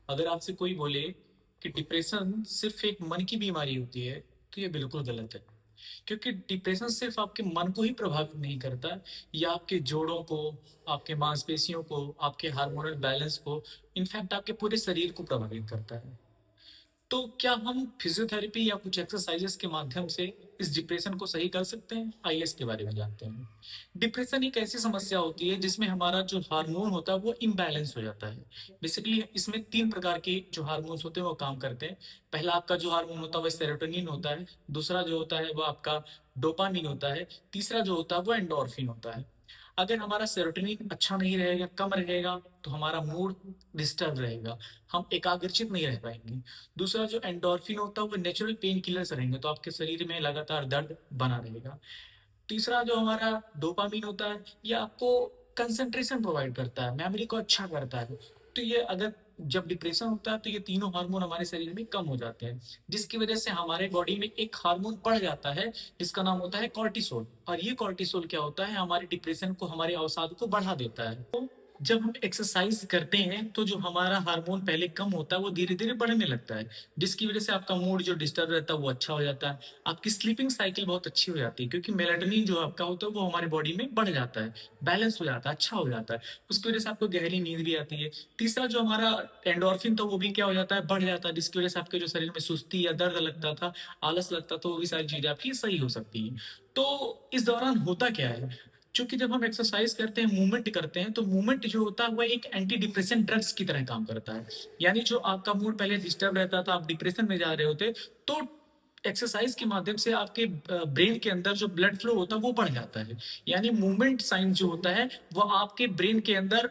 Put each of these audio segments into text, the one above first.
अगर आपसे कोई बोले कि डिप्रेशन सिर्फ एक मन की बीमारी होती है, तो ये बिल्कुल गलत है। क्योंकि डिप्रेशन सिर्फ आपके मन को ही प्रभावित नहीं करता, ये आपके जोड़ों को, आपके मांसपेशियों को, आपके हार्मोनल बैलेंस को, इनफैक्ट आपके पूरे शरीर को प्रभावित करता है। तो क्या हम फिजियोथेरेपी या कुछ एक्सरसाइजेस के माध्यम से इस डिप्रेशन को सही कर सकते हैं? आइए इसके बारे में जानते हैं। डिप्रेशन एक ऐसी समस्या होती है जिसमें हमारा जो हार्मोन होता है वो इम्बैलेंस हो जाता है। बेसिकली इसमें तीन प्रकार के जो हार्मोन्स होते हैं वो काम करते हैं। पहला आपका जो हार्मोन होता है वो सेरोटोनिन होता है। दूसरा जो होता है वो आपका डोपामिन होता है। तीसरा जो होता है वो एंडोर्फिन होता है। अगर हमारा सेरोटोनिन अच्छा नहीं रहेगा, कम रहेगा, तो हमारा मूड डिस्टर्ब रहेगा, हम एकाग्रचित नहीं रह पाएंगे। दूसरा जो एंडोर्फिन होता है वो नेचुरल पेन किलर्स रहेंगे, तो आपके शरीर में लगातार दर्द बना रहेगा। तीसरा जो हमारा डोपामिन होता है, ये आपको कंसंट्रेशन प्रोवाइड करता है, मेमोरी को अच्छा करता है। तो ये अगर जब डिप्रेशन होता है तो ये तीनों हार्मोन हमारे शरीर में कम हो जाते हैं, जिसकी वजह से हमारे बॉडी में एक हार्मोन बढ़ जाता है जिसका नाम होता है कॉर्टिसोल। और ये कॉर्टिसोल क्या होता है, हमारे डिप्रेशन को, हमारे अवसाद को बढ़ा देता है। तो जब हम एक्सरसाइज करते हैं तो जो हमारा हार्मोन पहले कम होता है वो धीरे धीरे बढ़ने लगता है, जिसकी वजह से आपका मूड जो डिस्टर्ब रहता है वो अच्छा हो जाता है। आपकी स्लीपिंग साइकिल बहुत अच्छी हो जाती है, क्योंकि मेलाटोनिन जो आपका होता है वो हमारे बॉडी में बढ़ जाता है, बैलेंस हो जाता है, अच्छा हो जाता है। उसकी वजह से आपको गहरी नींद भी आती है। तीसरा जो हमारा एंडोर्फिन था वो भी क्या हो जाता है, बढ़ जाता है, जिसकी वजह से आपके जो शरीर में सुस्ती या दर्द लगता था, आलस लगता था, वो भी सारी चीजें आपकी सही हो सकती है। तो इस दौरान होता क्या है, क्योंकि जब हम एक्सरसाइज करते हैं, मूवमेंट करते हैं, तो मूवमेंट जो होता है वो एक एंटी डिप्रेशन ड्रग्स की तरह काम करता है। यानी जो आपका मूड पहले डिस्टर्ब रहता था, आप डिप्रेशन में जा रहे होते, तो एक्सरसाइज के माध्यम से आपके ब्रेन के अंदर जो ब्लड फ्लो होता है वो बढ़ जाता है। यानी मूवमेंट साइंस जो होता है वो आपके ब्रेन के अंदर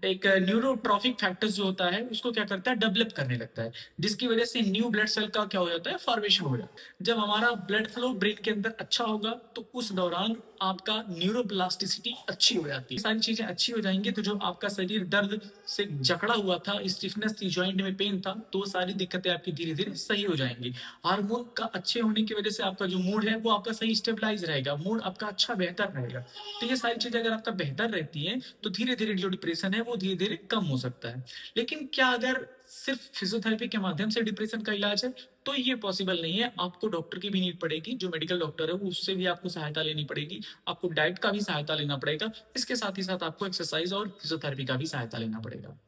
एक न्यूरोट्रॉफिक फैक्टर्स जो होता है उसको क्या करता है, डेवलप करने लगता है, जिसकी वजह से न्यू ब्लड सेल का क्या हो जाता है, फॉर्मेशन हो जाता है। जब हमारा ब्लड फ्लो ब्रेन के अंदर अच्छा होगा तो उस दौरान आपका न्यूरोप्लास्टिसिटी अच्छी हो जाती है, सारी चीजें अच्छी हो जाएंगी। तो जो आपका शरीर दर्द से जकड़ा हुआ था, स्टिफनेस थी, जॉइंट में पेन था, तो वो सारी दिक्कतें आपकी धीरे धीरे सही हो जाएंगी। हार्मोन का अच्छे होने की वजह से आपका जो मूड है वो आपका सही स्टेबलाइज रहेगा, मूड आपका अच्छा बेहतर रहेगा। तो ये सारी चीजें अगर आपका बेहतर रहती हैं तो धीरे धीरे जो डिप्रेशन है वो धीरे धीरे कम हो सकता है। लेकिन क्या अगर सिर्फ फिजियोथेरेपी के माध्यम से डिप्रेशन का इलाज है? तो ये पॉसिबल नहीं है, आपको डॉक्टर की भी नीड पड़ेगी, जो मेडिकल डॉक्टर है उससे भी आपको सहायता लेनी पड़ेगी, आपको डाइट का भी सहायता लेना पड़ेगा, इसके साथ ही साथ आपको एक्सरसाइज और फिजियोथेरेपी का भी सहायता लेना पड़ेगा।